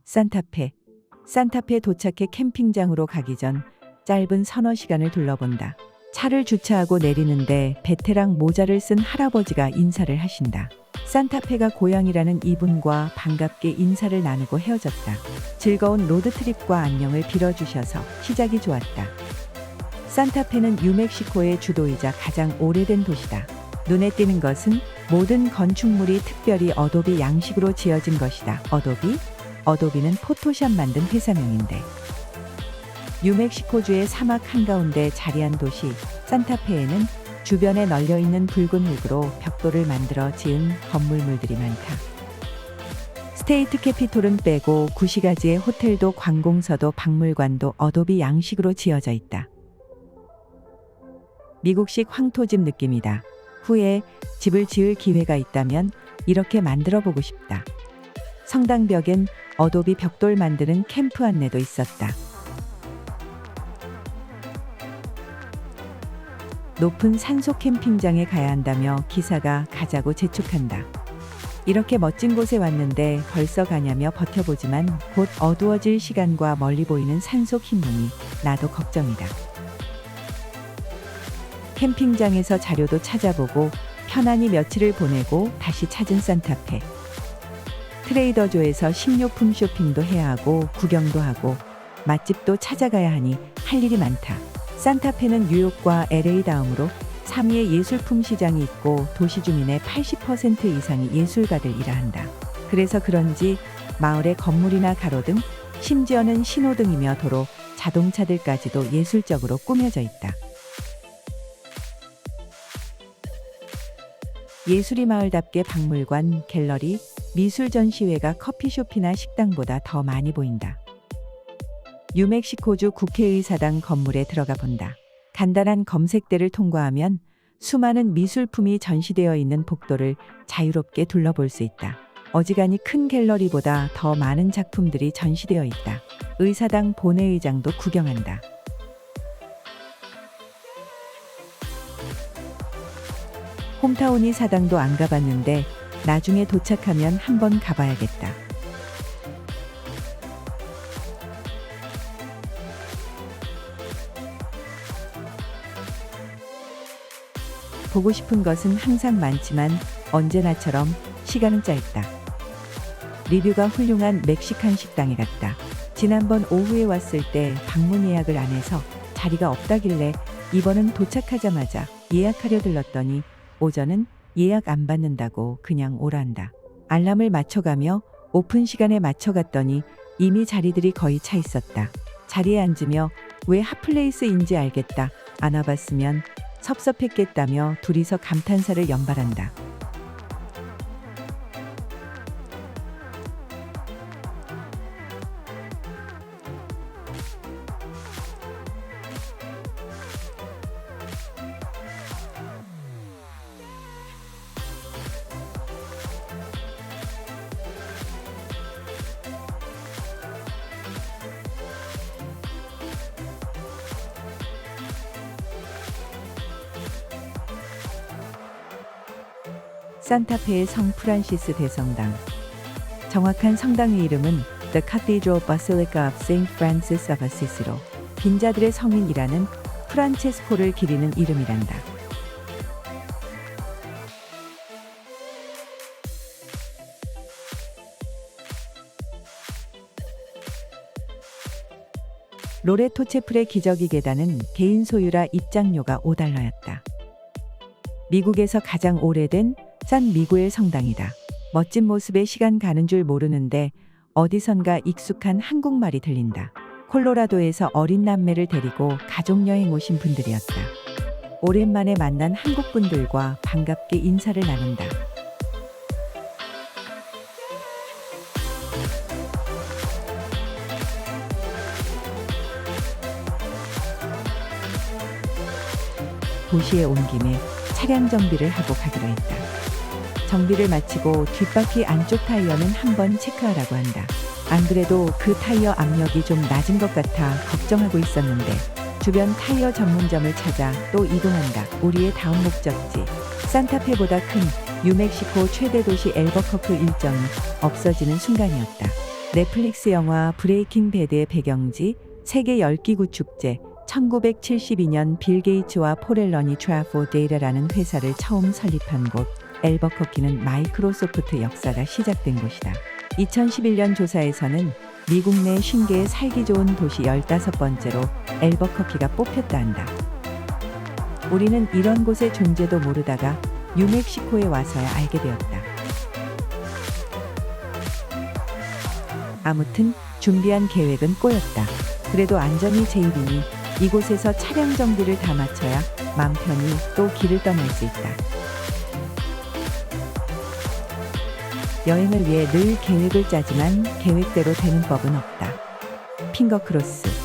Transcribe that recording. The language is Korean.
산타페. 산타페 도착해 캠핑장으로 가기 전 짧은 서너 시간을 둘러본다. 차를 주차하고 내리는데 베테랑 모자를 쓴 할아버지가 인사를 하신다. 산타페가 고향이라는 이분과 반갑게 인사를 나누고 헤어졌다. 즐거운 로드트립과 안녕을 빌어주셔서 시작이 좋았다. 산타페는 뉴멕시코의 주도이자 가장 오래된 도시다. 눈에 띄는 것은 모든 건축물이 특별히 어도비 양식으로 지어진 것이다. 어도비는 포토샵 만든 회사명인데 뉴멕시코주의 사막 한가운데 자리한 도시 산타페에는 주변에 널려있는 붉은 흙으로 벽돌을 만들어 지은 건물물들이 많다. 스테이트 캐피톨은 빼고 구시가지의 호텔도 관공서도 박물관도 어도비 양식으로 지어져 있다. 미국식 황토집 느낌이다. 후에 집을 지을 기회가 있다면 이렇게 만들어 보고 싶다. 성당벽엔 어도비 벽돌 만드는 캠프 안내도 있었다. 높은 산속 캠핑장에 가야 한다며 기사가 가자고 재촉한다. 이렇게 멋진 곳에 왔는데 벌써 가냐며 버텨보지만 곧 어두워질 시간과 멀리 보이는 산속 흰눈이 나도 걱정이다. 캠핑장에서 자료도 찾아보고 편안히 며칠을 보내고 다시 찾은 산타페. 트레이더조에서 식료품 쇼핑도 해야 하고 구경도 하고 맛집도 찾아가야 하니 할 일이 많다. 산타페는 뉴욕과 LA 다음으로 3위의 예술품 시장이 있고 도시 주민의 80% 이상이 예술가들이라 한다. 그래서 그런지 마을의 건물이나 가로등, 심지어는 신호등이며 도로, 자동차들까지도 예술적으로 꾸며져 있다. 예술이 마을답게 박물관, 갤러리, 미술 전시회가 커피숍이나 식당보다 더 많이 보인다. 뉴멕시코주 국회의사당 건물에 들어가 본다. 간단한 검색대를 통과하면 수많은 미술품이 전시되어 있는 복도를 자유롭게 둘러볼 수 있다. 어지간히 큰 갤러리보다 더 많은 작품들이 전시되어 있다. 의사당 본회의장도 구경한다. 홈타운이 사당도 안 가봤는데 나중에 도착하면 한번 가봐야겠다. 보고 싶은 것은 항상 많지만 언제나처럼 시간은 짧다. 리뷰가 훌륭한 멕시칸 식당에 갔다. 지난번 오후에 왔을 때 방문 예약을 안 해서 자리가 없다길래 이번은 도착하자마자 예약하려 들렀더니 오전은 예약 안 받는다고 그냥 오란다. 알람을 맞춰가며 오픈 시간에 맞춰 갔더니 이미 자리들이 거의 차 있었다. 자리에 앉으며 왜 핫플레이스인지 알겠다. 안 와봤으면 섭섭했겠다며 둘이서 감탄사를 연발한다. 산타페의 성 프란시스 대성당. 정확한 성당의 이름은 The Cathedral Basilica of Saint Francis of Assisi로 빈자들의 성인이라는 프란체스코를 기리는 이름이란다. 로레토 채플의 기저귀 계단은 개인 소유라 입장료가 $5였다. 미국에서 가장 오래된 산 미구엘 성당이다. 멋진 모습에 시간 가는 줄 모르는데 어디선가 익숙한 한국말이 들린다. 콜로라도에서 어린 남매를 데리고 가족여행 오신 분들이었다. 오랜만에 만난 한국분들과 반갑게 인사를 나눈다. 도시에 온 김에 차량 정비를 하고 가기로 했다. 정비를 마치고 뒷바퀴 안쪽 타이어는 한번 체크하라고 한다. 안 그래도 그 타이어 압력이 좀 낮은 것 같아 걱정하고 있었는데 주변 타이어 전문점을 찾아 또 이동한다. 우리의 다음 목적지 산타페보다 큰 뉴멕시코 최대 도시 엘버커크 일정이 없어지는 순간이었다. 넷플릭스 영화 브레이킹 배드의 배경지 세계 열기구 축제 1972년 빌 게이츠와 폴 앨런이 트래포데이터라는 회사를 처음 설립한 곳 앨버커키는 마이크로소프트 역사가 시작된 곳이다. 2011년 조사에서는 미국 내 50개의 살기 좋은 도시 15번째로 앨버커키가 뽑혔다 한다. 우리는 이런 곳의 존재도 모르다가 뉴멕시코에 와서야 알게 되었다. 아무튼 준비한 계획은 꼬였다. 그래도 안전이 제일이니 이곳에서 차량 정비를 다 마쳐야 맘 편히 또 길을 떠날 수 있다. 여행을 위해 늘 계획을 짜지만 계획대로 되는 법은 없다. 핑거크로스